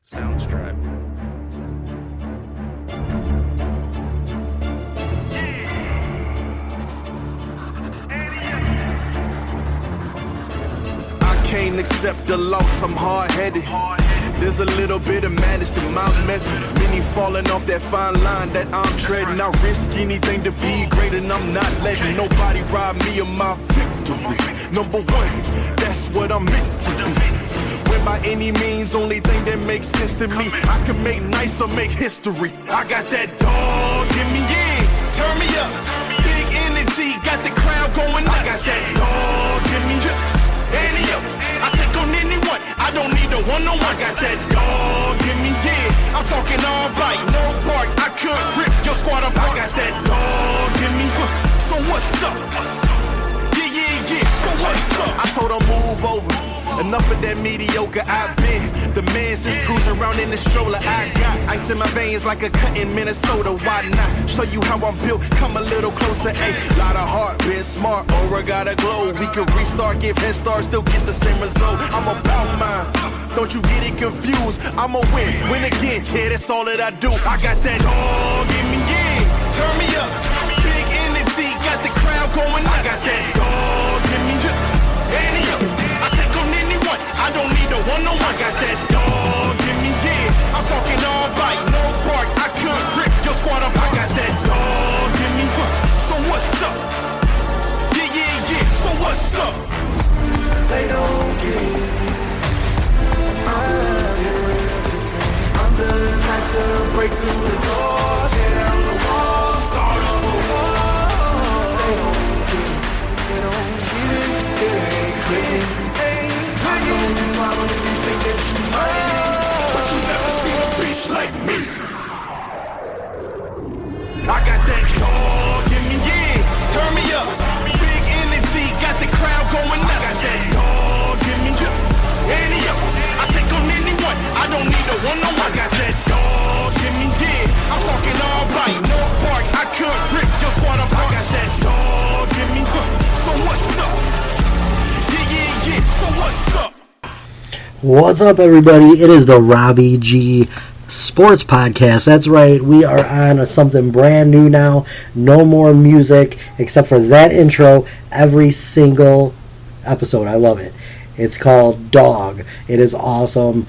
Soundstripe. I can't accept the loss, I'm hard-headed. There's a little bit of madness to my method. Many falling off that fine line that I'm treading. I risk anything to be great, and I'm not letting nobody rob me of my victory. Number one, that's what I'm meant to be. When by any means, only thing that makes sense to me, I can make nice or make history. I got that dog in me, yeah, turn me up. Big energy, got the crowd going nuts. I got that dog in me, any up. I take on anyone, I don't need a one-on-one. I got that dog in me, yeah. I'm talking all bite, no bark. I could rip your squad apart. I got that dog in me, so what's up? Yeah, so what's up? I told her move over. Enough of that mediocre, I've been the man since cruising around in the stroller. I got ice in my veins like a cut in Minnesota. Why not show you how I'm built? Come a little closer, ayy. Lot of heart, been smart, aura got a glow. We can restart, give head start, still get the same result. I'm about mine, don't you get it confused. I'ma win again, yeah, that's all that I do. I got that dog in me, yeah, turn me up. Big energy, got the crowd going nuts. I got that dog in me, any up. I don't need a one-on-one. I got that dog in me, yeah. I'm talking all bite, no bark. I could rip your squad apart. I got that dog in me, so what's up? Yeah, so what's up? They don't get it. I'm the type to break through the doors, tear down the walls, start up a war. They don't get it. They don't get it. It ain't clicking. I know you probably think that you might, but you never seen a bitch like me. I got that dog in me, yeah, turn me up. Big energy, got the crowd going nuts. I got that dog in me, any up. I take on anyone, I don't need a one-on-one. I got that dog in me, yeah. I'm talking all bite, no bark. I could rip your squad apart. I got that dog in me, so what's up? Yeah, so what's up? What's up, everybody? It is the Robbie.G Sports Podcast. That's right, we are on something brand new now. No more music except for that intro every single episode. I love it. It's called Dog. It is awesome.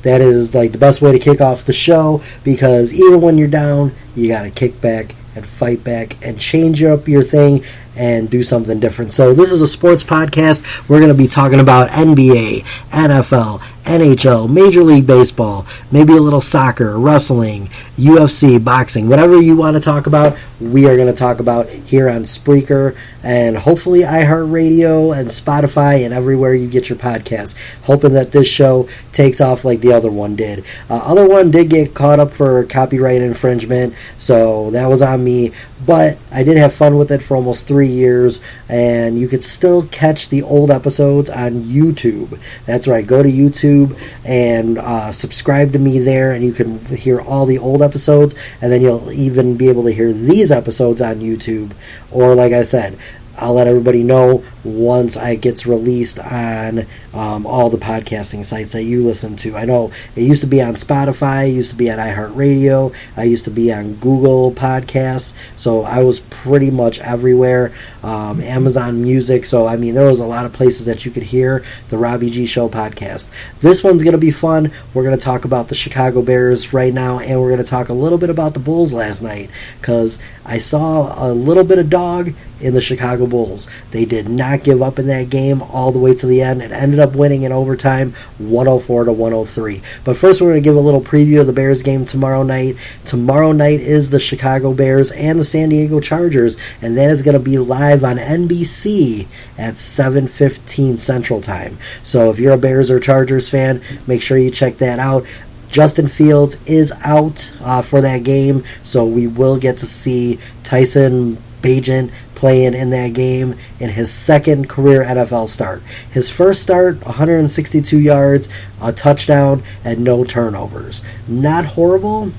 That is like the best way to kick off the show, because even when you're down, you got to kick back and fight back and change up your thing and do something different. So this is a sports podcast. We're going to be talking about NBA, NFL, NHL, Major League Baseball, maybe a little soccer, wrestling, UFC, boxing, whatever you want to talk about, we are going to talk about here on Spreaker and hopefully iHeartRadio and Spotify and everywhere you get your podcasts. Hoping that this show takes off like the other one did. Other one did get caught up for copyright infringement, so that was on me. But I did have fun with it for almost 3 years, and you could still catch the old episodes on YouTube. That's right, go to YouTube and subscribe to me there, and you can hear all the old episodes, and then you'll even be able to hear these episodes on YouTube. Or like I said, I'll let everybody know once it gets released on all the podcasting sites that you listen to. I know it used to be on Spotify, it used to be on iHeartRadio, I used to be on Google Podcasts, so I was pretty much everywhere. Amazon Music, so I mean there was a lot of places that you could hear the Robbie.G Show podcast. This one's going to be fun. We're going to talk about the Chicago Bears right now, and we're going to talk a little bit about the Bulls last night, because I saw a little bit of dog in the Chicago Bulls. They did not give up in that game all the way to the end. It ended up winning in overtime 104-103. But first we're going to give a little preview of the Bears game tomorrow night. Tomorrow night is the Chicago Bears and the San Diego Chargers, and that is going to be live on NBC at 7:15 Central Time. So if you're a Bears or Chargers fan, make sure you check that out. Justin Fields is out for that game, so we will get to see Tyson Bagent playing in that game in his second career NFL start. His first start, 162 yards, a touchdown, and no turnovers. Not horrible,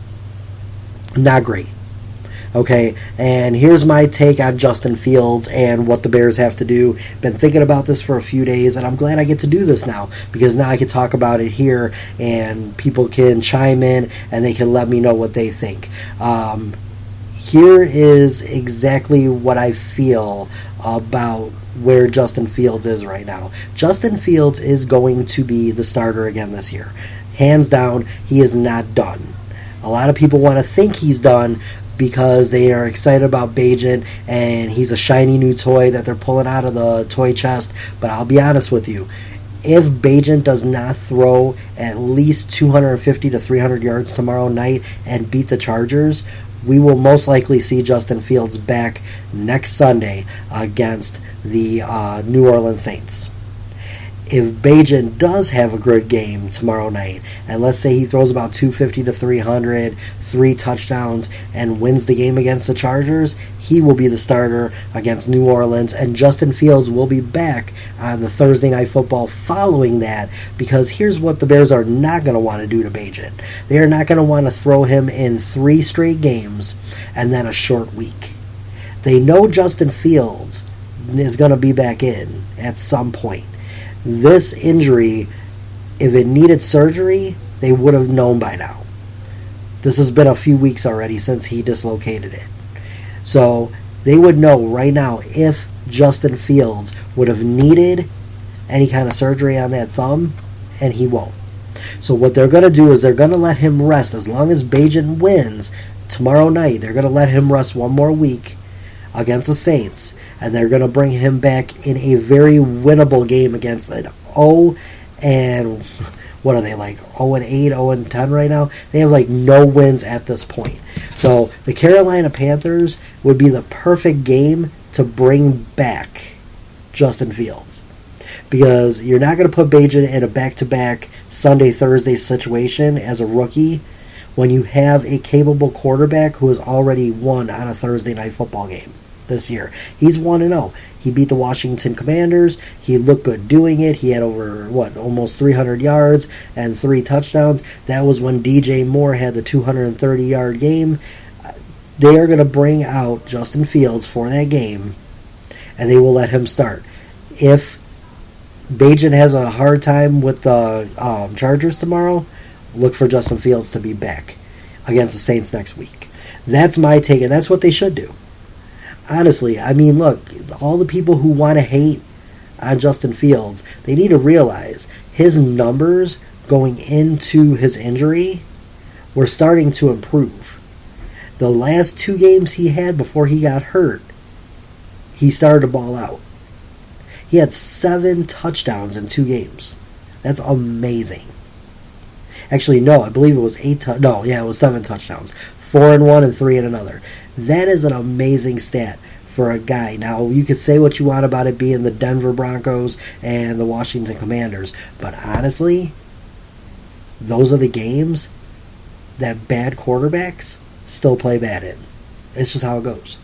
not great. Okay, and here's my take on Justin Fields and what the Bears have to do. Been thinking about this for a few days, and I'm glad I get to do this now, because now I can talk about it here, and people can chime in, and they can let me know what they think. Here is exactly what I feel about where Justin Fields is right now. Justin Fields is going to be the starter again this year. Hands down, he is not done. A lot of people want to think he's done, because they are excited about Bagent, and he's a shiny new toy that they're pulling out of the toy chest. But I'll be honest with you, if Bagent does not throw at least 250 to 300 yards tomorrow night and beat the Chargers, we will most likely see Justin Fields back next Sunday against the New Orleans Saints. If Bagent does have a good game tomorrow night, and let's say he throws about 250 to 300, 3 touchdowns, and wins the game against the Chargers, he will be the starter against New Orleans, and Justin Fields will be back on the Thursday Night Football following that, because here's what the Bears are not going to want to do to Bagent. They are not going to want to throw him in 3 straight games and then a short week. They know Justin Fields is going to be back in at some point. This injury, if it needed surgery, they would have known by now. This has been a few weeks already since he dislocated it. So they would know right now if Justin Fields would have needed any kind of surgery on that thumb, and he won't. So what they're going to do is they're going to let him rest. As long as Bagent wins tomorrow night, they're going to let him rest one more week against the Saints. And they're going to bring him back in a very winnable game against an 0 and what are they, like 0-8, 0-10 right now? They have like no wins at this point. So the Carolina Panthers would be the perfect game to bring back Justin Fields, because you're not going to put Bagent in a back-to-back Sunday-Thursday situation as a rookie when you have a capable quarterback who has already won on a Thursday Night Football game this year. He's 1-0. He beat the Washington Commanders. He looked good doing it. He had over, almost 300 yards and 3 touchdowns. That was when DJ Moore had the 230-yard game. They are going to bring out Justin Fields for that game, and they will let him start. If Bagent has a hard time with the Chargers tomorrow, look for Justin Fields to be back against the Saints next week. That's my take, and that's what they should do. Honestly, I mean, look, all the people who want to hate on Justin Fields, they need to realize his numbers going into his injury were starting to improve. The last 2 games he had before he got hurt, he started to ball out. He had 7 touchdowns in 2 games. That's amazing. Actually, no, I believe it was 8. It was 7 touchdowns. 4 in one and 3 in another. That is an amazing stat for a guy. Now, you could say what you want about it being the Denver Broncos and the Washington Commanders, but honestly, those are the games that bad quarterbacks still play bad in. It's just how it goes.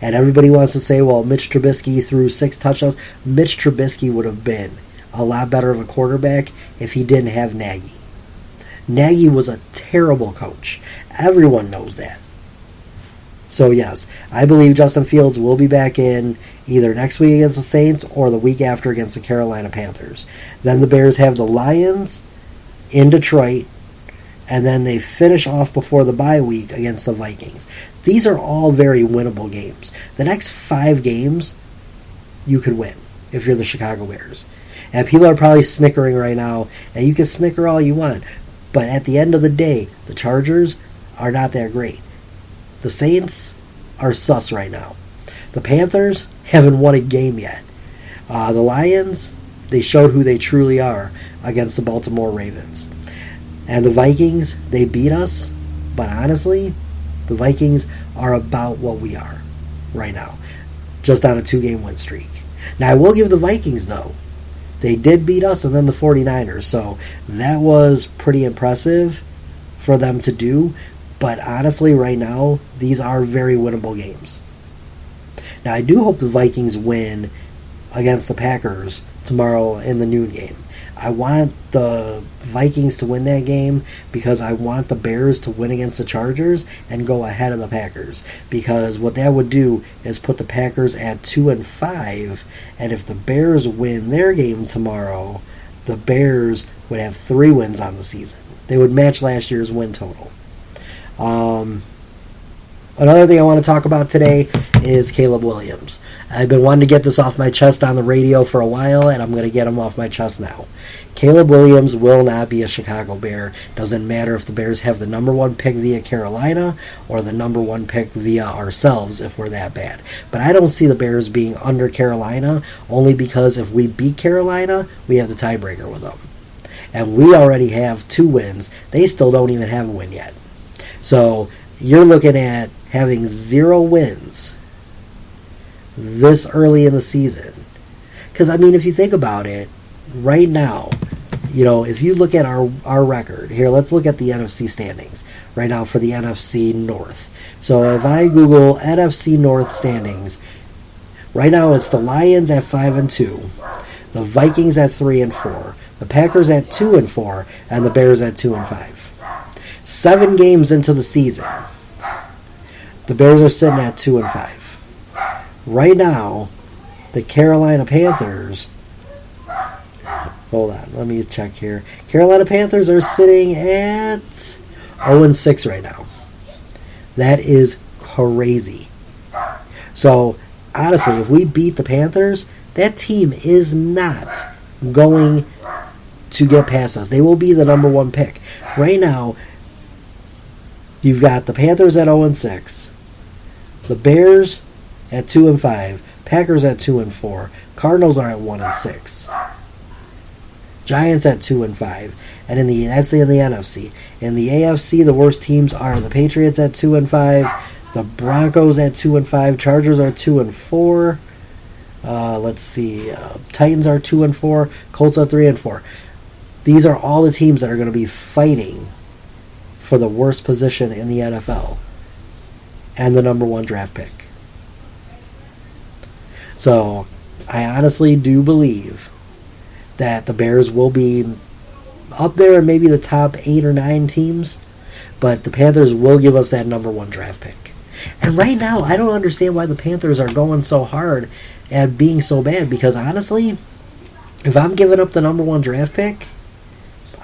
And everybody wants to say, well, Mitch Trubisky threw 6 touchdowns. Mitch Trubisky would have been a lot better of a quarterback if he didn't have Nagy. Nagy was a terrible coach. Everyone knows that. So yes, I believe Justin Fields will be back in either next week against the Saints or the week after against the Carolina Panthers. Then the Bears have the Lions in Detroit, and then they finish off before the bye week against the Vikings. These are all very winnable games. The next 5 games you could win if you're the Chicago Bears. And people are probably snickering right now, and you can snicker all you want. But at the end of the day, the Chargers are not that great. The Saints are sus right now. The Panthers haven't won a game yet. The Lions, they showed who they truly are against the Baltimore Ravens. And the Vikings, they beat us. But honestly, the Vikings are about what we are right now. Just on a 2-game win streak. Now, I will give the Vikings, though, they did beat us and then the 49ers. So that was pretty impressive for them to do. But honestly, right now, these are very winnable games. Now, I do hope the Vikings win against the Packers tomorrow in the noon game. I want the Vikings to win that game because I want the Bears to win against the Chargers and go ahead of the Packers. Because what that would do is put the Packers at 2-5, and if the Bears win their game tomorrow, the Bears would have 3 wins on the season. They would match last year's win total. Another thing I want to talk about today is Caleb Williams. I've been wanting to get this off my chest on the radio for a while, and I'm going to get him off my chest now. Caleb Williams will not be a Chicago Bear. Doesn't matter if the Bears have the number 1 pick via Carolina or the number 1 pick via ourselves if we're that bad. But I don't see the Bears being under Carolina, only because if we beat Carolina, we have the tiebreaker with them. And we already have 2 wins. They still don't even have a win yet. So you're looking at having 0 wins this early in the season. Because, I mean, if you think about it, right now, if you look at our record, here, let's look at the NFC standings right now for the NFC North. So if I Google NFC North standings, right now it's the Lions at 5-2, the Vikings at 3-4, the Packers at 2-4, and the Bears at 2-5. 7 games into the season, the Bears are sitting at 2-5. Right now, the Carolina Panthers. Hold on, let me check here. Carolina Panthers are sitting at 0-6 right now. That is crazy. So, honestly, if we beat the Panthers, that team is not going to get past us. They will be the number 1 pick. Right now, you've got the Panthers at 0-6, the Bears at 2-5, Packers at 2-4, Cardinals are at 1-6, Giants at 2-5, and that's in the NFC. In the AFC, the worst teams are the Patriots at 2-5, the Broncos at 2-5, Chargers are 2-4. Let's see, Titans are 2-4, Colts are 3-4. These are all the teams that are going to be fighting for the worst position in the NFL and the number 1 draft pick. So, I honestly do believe that the Bears will be up there in maybe the top 8 or 9 teams, but the Panthers will give us that number 1 draft pick. And right now, I don't understand why the Panthers are going so hard at being so bad, because honestly, if I'm giving up the number 1 draft pick,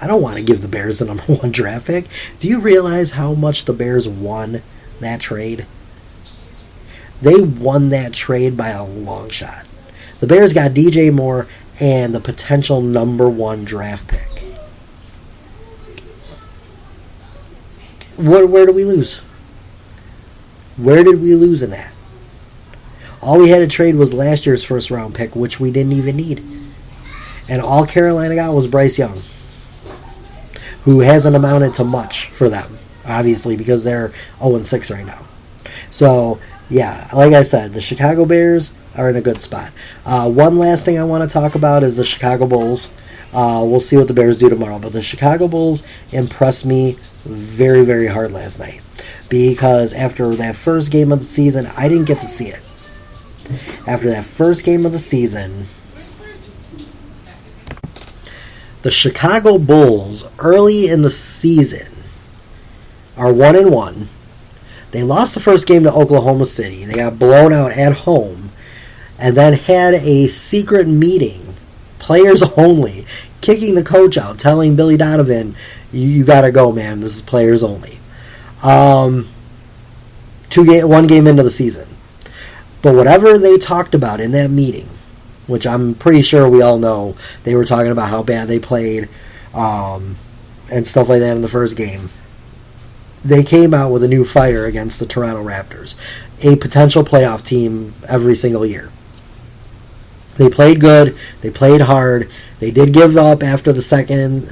I don't want to give the Bears the number 1 draft pick. Do you realize how much the Bears won that trade? They won that trade by a long shot. The Bears got DJ Moore and the potential number 1 draft pick. Where did we lose? Where did we lose in that? All we had to trade was last year's first round pick, which we didn't even need. And all Carolina got was Bryce Young, who hasn't amounted to much for them, obviously, because they're 0-6 right now. So, yeah, like I said, the Chicago Bears are in a good spot. One last thing I want to talk about is the Chicago Bulls. We'll see what the Bears do tomorrow, but the Chicago Bulls impressed me very, very hard last night, because after that first game of the season, I didn't get to see it. After that first game of the season, the Chicago Bulls, early in the season, are 1-1. They lost the first game to Oklahoma City. They got blown out at home, and then had a secret meeting, players only, kicking the coach out, telling Billy Donovan, you got to go, man. This is players only. 1 game into the season. But whatever they talked about in that meeting, which I'm pretty sure we all know, they were talking about how bad they played and stuff like that in the first game. They came out with a new fire against the Toronto Raptors, a potential playoff team every single year. They played good. They played hard. They did give up after the second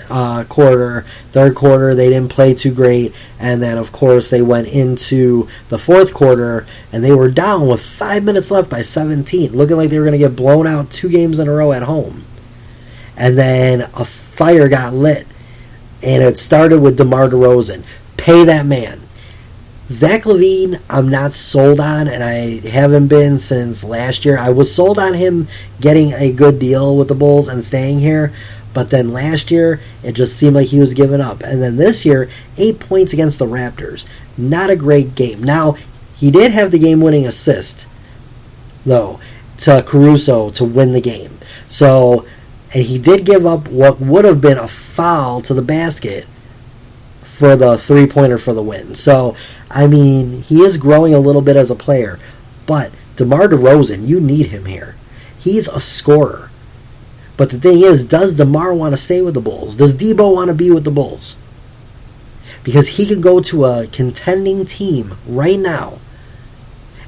quarter. Third quarter, they didn't play too great. And then, of course, they went into the fourth quarter, and they were down with 5 minutes left by 17, looking like they were going to get blown out 2 games in a row at home. And then a fire got lit, and it started with DeMar DeRozan. Pay that man. Zach LaVine, I'm not sold on, and I haven't been since last year. I was sold on him getting a good deal with the Bulls and staying here, But then last year, it just seemed like he was giving up. And then this year, 8 points against the Raptors. Not a great game. Now, he did have the game-winning assist, though, to Caruso to win the game. So, and he did give up what would have been a foul to the basket for the three-pointer for the win. So, I mean, he is growing a little bit as a player. But DeMar DeRozan, you need him here. He's a scorer. But the thing is, does DeMar want to stay with the Bulls? Does Debo want to be with the Bulls? Because he could go to a contending team right now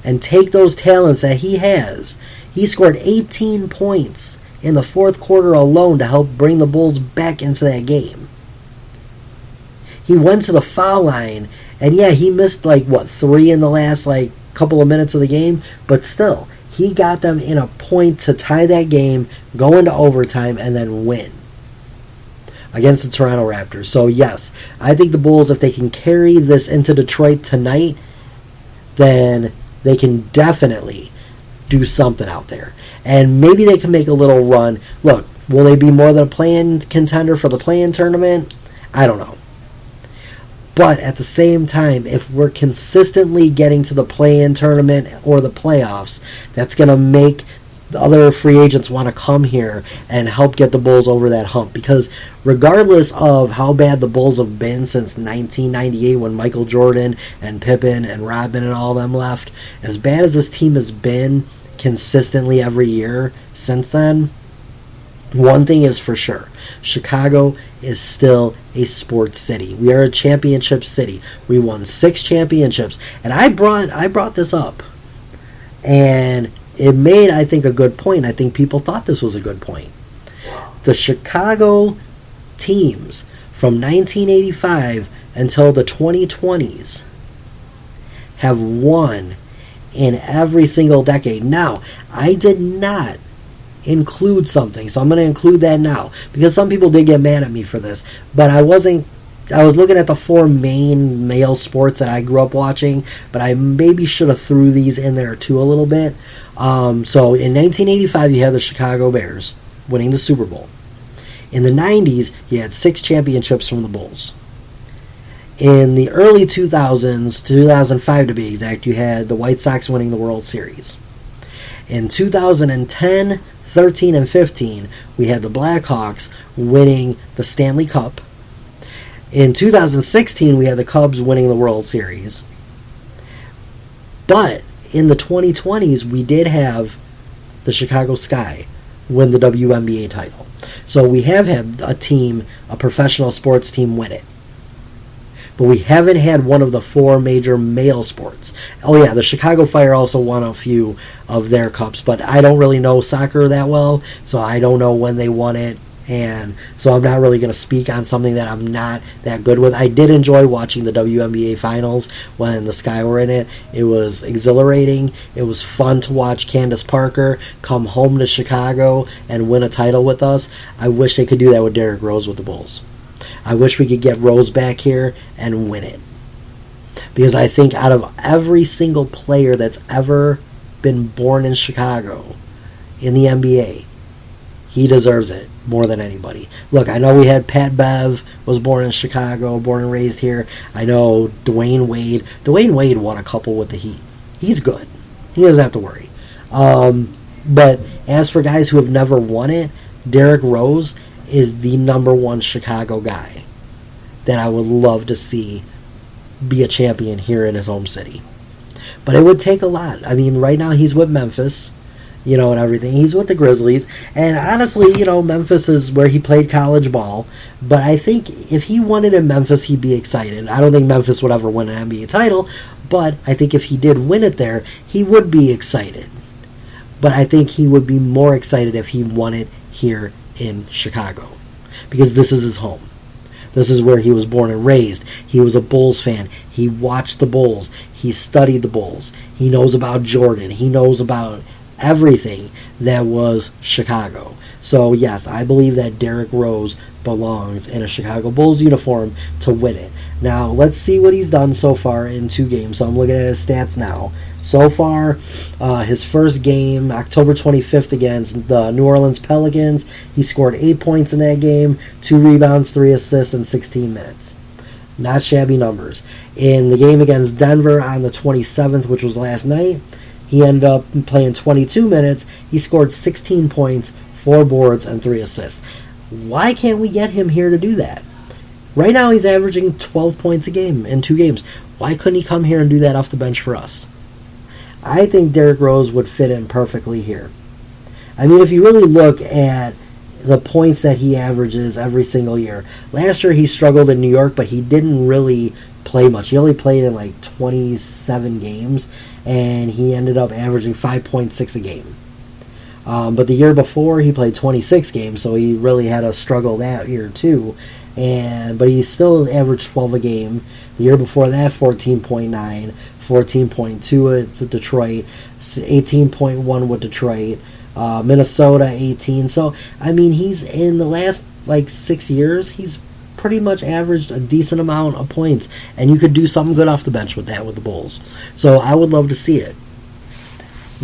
and take those talents that he has. He scored 18 points in the fourth quarter alone to help bring the Bulls back into that game. He went to the foul line, and yeah, he missed 3 in the last couple of minutes of the game, but still, he got them in a point to tie that game, go into overtime, and then win against the Toronto Raptors. So yes, I think the Bulls, if they can carry this into Detroit tonight, then they can definitely do something out there. And maybe they can make a little run. Look, will they be more than a play-in contender for the play-in tournament? I don't know. But at the same time, if we're consistently getting to the play-in tournament or the playoffs, that's going to make the other free agents want to come here and help get the Bulls over that hump. Because regardless of how bad the Bulls have been since 1998 when Michael Jordan and Pippen and Rodman and all of them left, as bad as this team has been consistently every year since then, one thing is for sure. Chicago is still a sports city. We are a championship city. We won 6 championships. And I brought this up. And it made, I think, a good point. I think people thought this was a good point. The Chicago teams from 1985 until the 2020s have won in every single decade. Now, I did not include something, so I'm going to include that now, because some people did get mad at me for this, but I was looking at the 4 main male sports that I grew up watching, but I maybe should have threw these in there too a little bit. So in 1985 you had the Chicago Bears winning the Super Bowl. In the 90s you had 6 championships from the Bulls. In the early 2000s, 2005 to be exact, you had the White Sox winning the World Series. In 2010, 13, and 15, we had the Blackhawks winning the Stanley Cup. In 2016, we had the Cubs winning the World Series. But in the 2020s, we did have the Chicago Sky win the WNBA title. So we have had a professional sports team win it. But we haven't had one of the 4 major male sports. Oh yeah, the Chicago Fire also won a few of their cups, but I don't really know soccer that well, so I don't know when they won it, and so I'm not really going to speak on something that I'm not that good with. I did enjoy watching the WNBA finals when the Sky were in it. It was exhilarating. It was fun to watch Candace Parker come home to Chicago and win a title with us. I wish they could do that with Derrick Rose with the Bulls. I wish we could get Rose back here and win it. Because I think out of every single player that's ever been born in Chicago in the NBA, he deserves it more than anybody. Look, I know we had Pat Bev, was born in Chicago, born and raised here. I know Dwayne Wade. Dwayne Wade won a couple with the Heat. He's good. He doesn't have to worry. But as for guys who have never won it, Derrick Rose is the number 1 Chicago guy that I would love to see be a champion here in his home city. But it would take a lot. I mean, right now he's with Memphis, and everything. He's with the Grizzlies. And honestly, Memphis is where he played college ball. But I think if he won it in Memphis, he'd be excited. I don't think Memphis would ever win an NBA title, but I think if he did win it there, he would be excited. But I think he would be more excited if he won it here in Chicago, because this is his home. This is where he was born and raised. He was a Bulls fan. He watched the Bulls. He studied the Bulls. He knows about Jordan. He knows about everything that was Chicago. So yes, I believe that Derrick Rose belongs in a Chicago Bulls uniform to win it. Now, let's see what he's done so far in 2 games. So I'm looking at his stats now. So far, his first game, October 25th against the New Orleans Pelicans, he scored 8 points in that game, 2 rebounds, 3 assists in 16 minutes. Not shabby numbers. In the game against Denver on the 27th, which was last night, he ended up playing 22 minutes. He scored 16 points, 4 boards, and 3 assists. Why can't we get him here to do that? Right now he's averaging 12 points a game in 2 games. Why couldn't he come here and do that off the bench for us? I think Derrick Rose would fit in perfectly here. I mean, if you really look at the points that he averages every single year. Last year he struggled in New York, but he didn't really play much. He only played in like 27 games, and he ended up averaging 5.6 a game. But the year before he played 26 games, so he really had a struggle that year too. But he still averaged 12 a game. The year before that, 14.9, 14.2 with Detroit, 18.1 with Detroit. Minnesota 18. So I mean, he's in the last 6 years, he's pretty much averaged a decent amount of points, and you could do something good off the bench with that with the Bulls. So I would love to see it.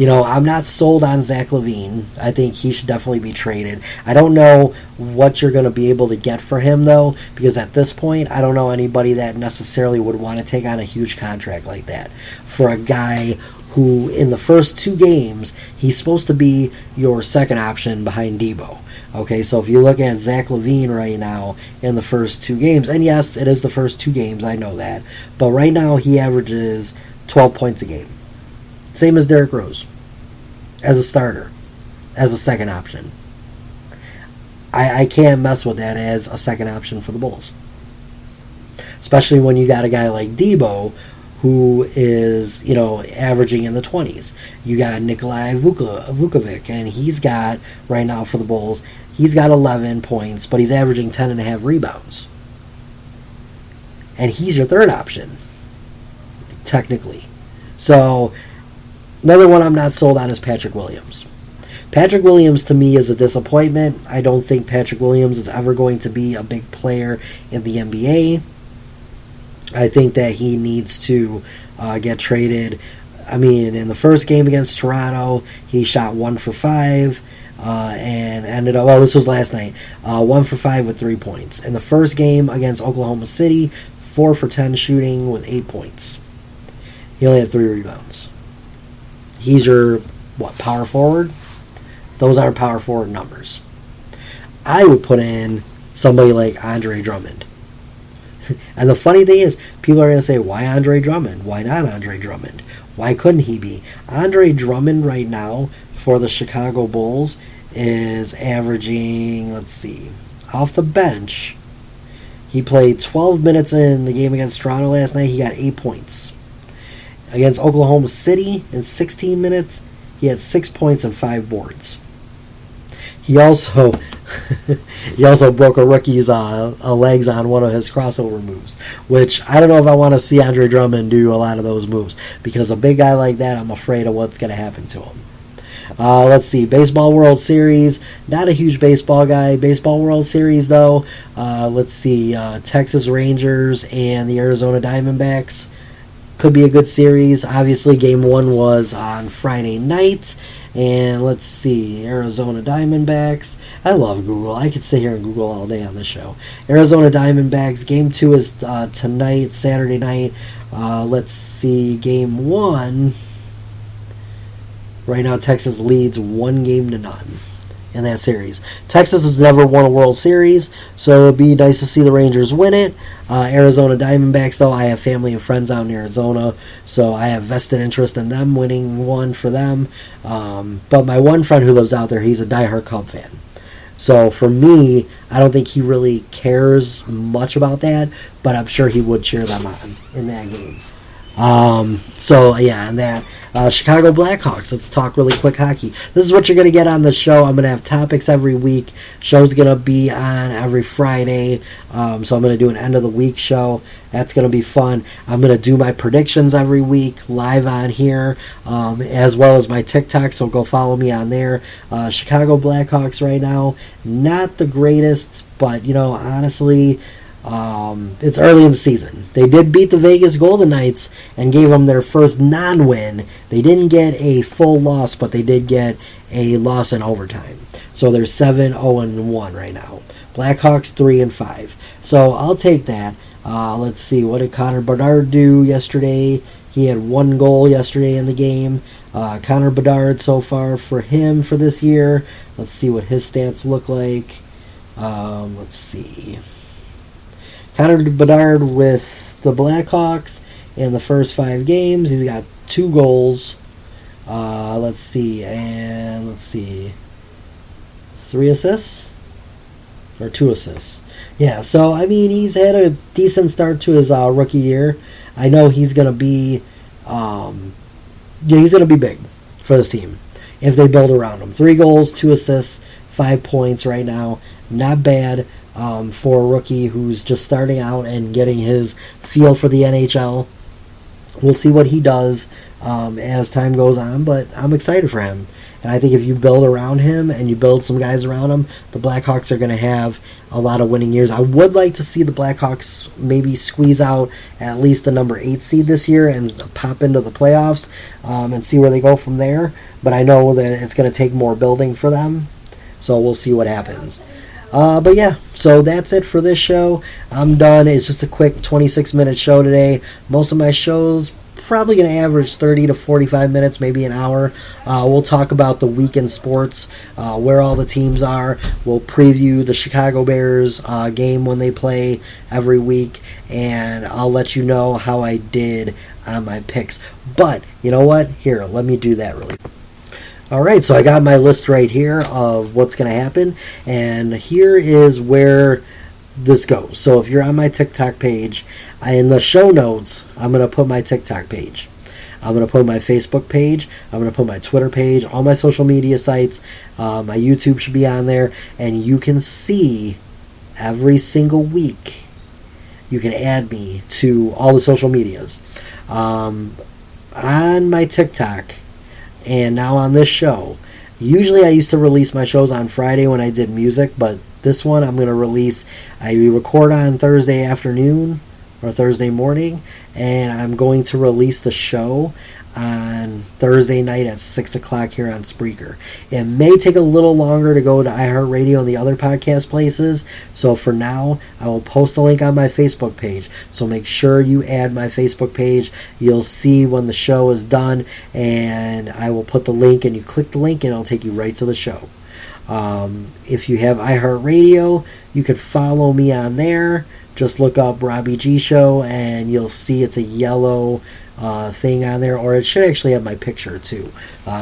I'm not sold on Zach LaVine. I think he should definitely be traded. I don't know what you're going to be able to get for him, though, because at this point, I don't know anybody that necessarily would want to take on a huge contract like that for a guy who, in the first 2 games, he's supposed to be your second option behind Debo. Okay, so if you look at Zach LaVine right now in the first 2 games, and yes, it is the first 2 games, I know that, but right now he averages 12 points a game. Same as Derrick Rose, as a starter, as a second option. I can't mess with that as a second option for the Bulls. Especially when you got a guy like Debo, who is, averaging in the 20s. You got Nikolai Vukovic, and he's got, right now for the Bulls, he's got 11 points, but he's averaging 10.5 rebounds. And he's your third option, technically. So, another one I'm not sold on is Patrick Williams. Patrick Williams, to me, is a disappointment. I don't think Patrick Williams is ever going to be a big player in the NBA. I think that he needs to get traded. I mean, in the first game against Toronto, he shot 1 for 5 and ended up, this was last night, 1 for 5 with 3 points. In the first game against Oklahoma City, 4 for 10 shooting with 8 points. He only had 3 rebounds. He's your, power forward? Those aren't power forward numbers. I would put in somebody like Andre Drummond. And the funny thing is, people are going to say, why Andre Drummond? Why not Andre Drummond? Why couldn't he be? Andre Drummond right now for the Chicago Bulls is averaging, off the bench, he played 12 minutes in the game against Toronto last night. He got 8 points. Against Oklahoma City in 16 minutes, he had 6 points and 5 boards. He also broke a rookie's legs on one of his crossover moves, which I don't know if I want to see Andre Drummond do a lot of those moves, because a big guy like that, I'm afraid of what's going to happen to him. Baseball World Series. Not a huge baseball guy. Baseball World Series, though. Texas Rangers and the Arizona Diamondbacks. Could be a good series. Obviously, Game 1 was on Friday night. And Arizona Diamondbacks. I love Google. I could sit here and Google all day on this show. Arizona Diamondbacks. Game 2 is tonight, Saturday night. Game 1. Right now, Texas leads 1-0 in that series. Texas has never won a World Series, so it'd be nice to see the Rangers win it. Arizona Diamondbacks, though, I have family and friends out in Arizona, so I have vested interest in them winning one for them. But my one friend who lives out there, he's a diehard Cub fan. So for me, I don't think he really cares much about that, but I'm sure he would cheer them on in that game. And that. Chicago Blackhawks. Let's talk really quick hockey. This is what you're going to get on the show. I'm going to have topics every week. Show's going to be on every Friday. So I'm going to do an end of the week show. That's going to be fun. I'm going to do my predictions every week live on here, as well as my TikTok. So go follow me on there. Chicago Blackhawks right now, not the greatest But, honestly, it's early in the season. They did beat the Vegas Golden Knights and gave them their first non-win. They didn't get a full loss, but they did get a loss in overtime. So they're 7-0-1 right now. Blackhawks 3-5. So I'll take that. Let's see, what did Connor Bedard do yesterday? He had 1 goal yesterday in the game. Connor Bedard so far for him for this year. Let's see what his stats look like. Let's see. Connor Bedard with the Blackhawks in the first 5 games. He's got 2 goals. Let's see. 3 assists? Or 2 assists. Yeah, so, he's had a decent start to his rookie year. I know he's going to be... he's going to be big for this team if they build around him. 3 goals, 2 assists, 5 points right now. Not bad for a rookie who's just starting out and getting his feel for the NHL. We'll see what he does as time goes on, but I'm excited for him. And I think if you build around him and you build some guys around him, the Blackhawks are going to have a lot of winning years. I would like to see the Blackhawks maybe squeeze out at least the number 8 seed this year and pop into the playoffs and see where they go from there. But I know that it's going to take more building for them, so we'll see what happens. But yeah, so that's it for this show. I'm done. It's just a quick 26-minute show today. Most of my shows probably going to average 30 to 45 minutes, maybe an hour. We'll talk about the weekend sports, where all the teams are. We'll preview the Chicago Bears game when they play every week, and I'll let you know how I did on my picks. But, you know what? Here, let me do that really quick. Alright, so I got my list right here of what's going to happen, and here is where this goes. So if you're on my TikTok page, in the show notes, I'm going to put my TikTok page. I'm going to put my Facebook page. I'm going to put my Twitter page, all my social media sites. My YouTube should be on there, and you can see every single week. You can add me to all the social medias. On my TikTok, and now on this show, usually I used to release my shows on Friday when I did music, but this one I'm going to release, I record on Thursday afternoon or Thursday morning, and I'm going to release the show on Thursday night at 6 o'clock here on Spreaker. It may take a little longer to go to iHeartRadio and the other podcast places, so for now, I will post a link on my Facebook page. So make sure you add my Facebook page. You'll see when the show is done, and I will put the link, and you click the link, and it'll take you right to the show. If you have iHeartRadio, you can follow me on there. Just look up Robbie.G Show, and you'll see it's a yellow thing on there, or it should actually have my picture too.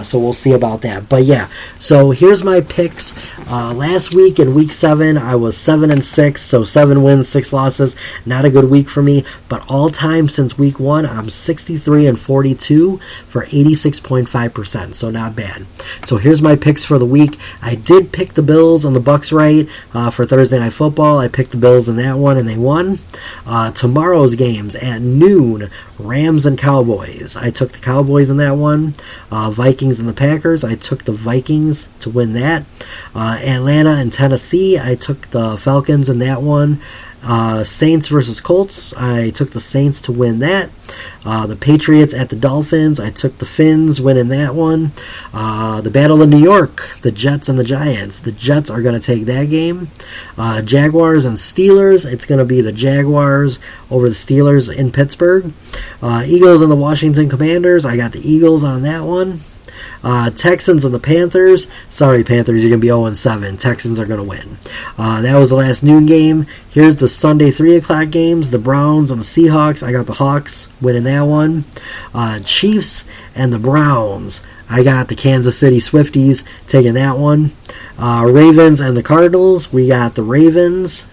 So we'll see about that. But yeah, so here's my picks. Last week in week 7, I was 7-6, so 7 wins, 6 losses. Not a good week for me, but all time since week 1, I'm 63-42 for 86.5%, so not bad. So here's my picks for the week. I did pick the Bills and the Bucks right for Thursday Night Football. I picked the Bills in that one, and they won. Tomorrow's games at noon, Rams and Cowboys. I took the Cowboys in that one. Vikings and the Packers. I took the Vikings to win that. Atlanta and Tennessee. I took the Falcons in that one. Saints versus Colts. I took the Saints to win that. The Patriots at the Dolphins. I took the Finns winning that one. The Battle of New York. The Jets and the Giants. The Jets are going to take that game. Jaguars and Steelers. It's going to be the Jaguars over the Steelers in Pittsburgh. Eagles and the Washington Commanders. I got the Eagles on that one. Texans and the Panthers. Sorry, Panthers, you're going to be 0-7. Texans are going to win. That was the last noon game. Here's the Sunday 3 o'clock games. The Browns and the Seahawks. I got the Hawks winning that one. Chiefs and the Browns. I got the Kansas City Swifties taking that one. Ravens and the Cardinals. We got the Ravens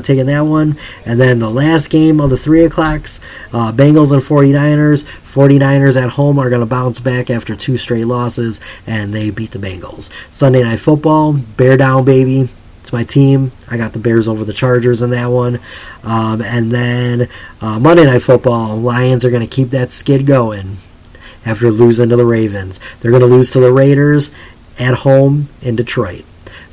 taking that one. And then the last game of the 3 o'clocks, Bengals and 49ers. 49ers at home are going to bounce back after 2 straight losses, and they beat the Bengals. Sunday Night Football, bear down, baby. It's my team. I got the Bears over the Chargers in that one. And then Monday Night Football, Lions are going to keep that skid going after losing to the Ravens. They're going to lose to the Raiders at home in Detroit.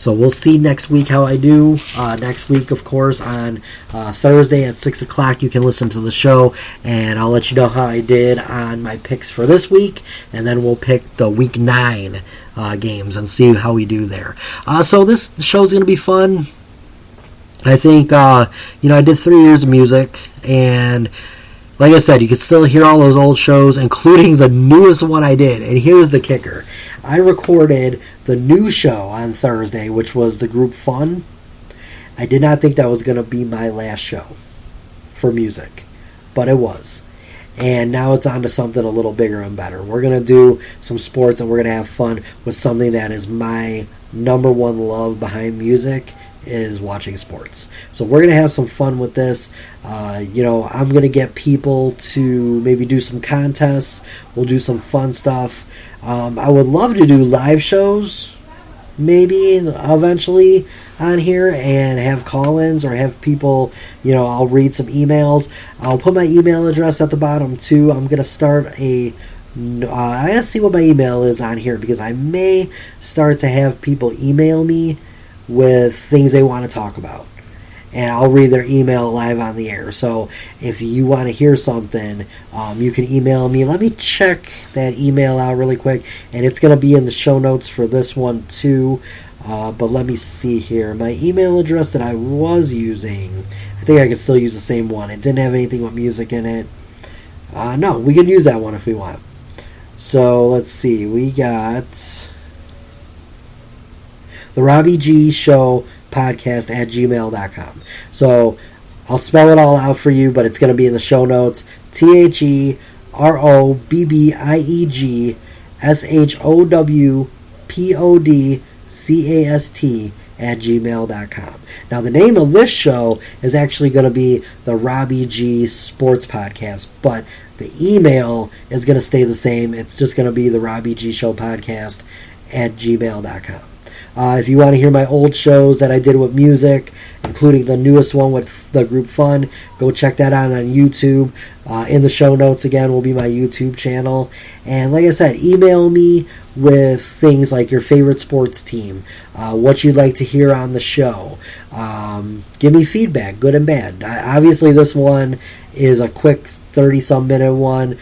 So we'll see next week how I do. Next week, of course, on Thursday at 6 o'clock, you can listen to the show, and I'll let you know how I did on my picks for this week, and then we'll pick the Week 9 games and see how we do there. So this show's going to be fun. I think, I did 3 years of music, and like I said, you can still hear all those old shows, including the newest one I did. And here's the kicker. I recorded the new show on Thursday, which was the group Fun. I did not think that was going to be my last show for music, but it was. And now it's on to something a little bigger and better. We're going to do some sports, and we're going to have fun with something that is my number one love behind music, is watching sports. So we're going to have some fun with this. I'm going to get people to maybe do some contests. We'll do some fun stuff. I would love to do live shows, maybe eventually on here, and have call-ins or have people, I'll read some emails. I'll put my email address at the bottom too. I'm going to start I gotta see what my email is on here, because I may start to have people email me with things they want to talk about, and I'll read their email live on the air. So if you want to hear something, you can email me. Let me check that email out really quick, and it's going to be in the show notes for this one too. But let me see here. My email address that I was using, I think I can still use the same one. It didn't have anything with music in it. No, we can use that one if we want. So let's see. We got the Robbie.G Show podcast at gmail.com. So I'll spell it all out for you, but it's going to be in the show notes. TheRobbieGShowpodcast at gmail.com. Now, the name of this show is actually going to be the Robbie.G Sports Podcast, but the email is going to stay the same. It's just going to be the Robbie.G Show Podcast at gmail.com. If you want to hear my old shows that I did with music, including the newest one with the group Fun, go check that out on YouTube. In the show notes, again, will be my YouTube channel. And like I said, email me with things like your favorite sports team, what you'd like to hear on the show. Give me feedback, good and bad. Obviously, this one is a quick 30-some minute one.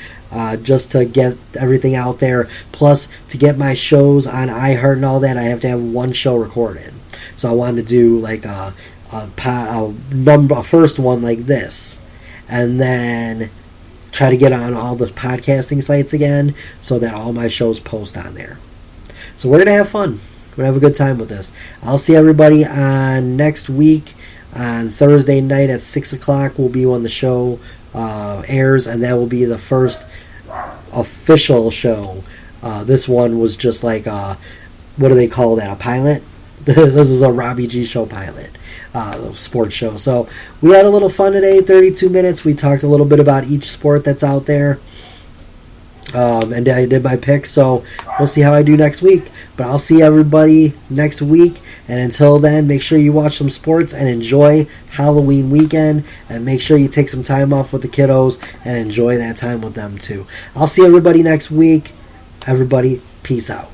Just to get everything out there. Plus, to get my shows on iHeart and all that, I have to have one show recorded. So I wanted to do like a first one like this, and then try to get on all the podcasting sites again, so that all my shows post on there. So we're gonna have fun. We're gonna have a good time with this. I'll see everybody on next week on Thursday night at 6 o'clock. Will be when the show airs, and that will be the first official show. This one was just like what do they call that, a pilot? This is a Robbie.G Show pilot, sports show. So we had a little fun today, 32 minutes. We talked a little bit about each sport that's out there, and I did my picks. So we'll see how I do next week, but I'll see everybody next week. And until then, make sure you watch some sports and enjoy Halloween weekend. And make sure you take some time off with the kiddos and enjoy that time with them too. I'll see everybody next week. Everybody, peace out.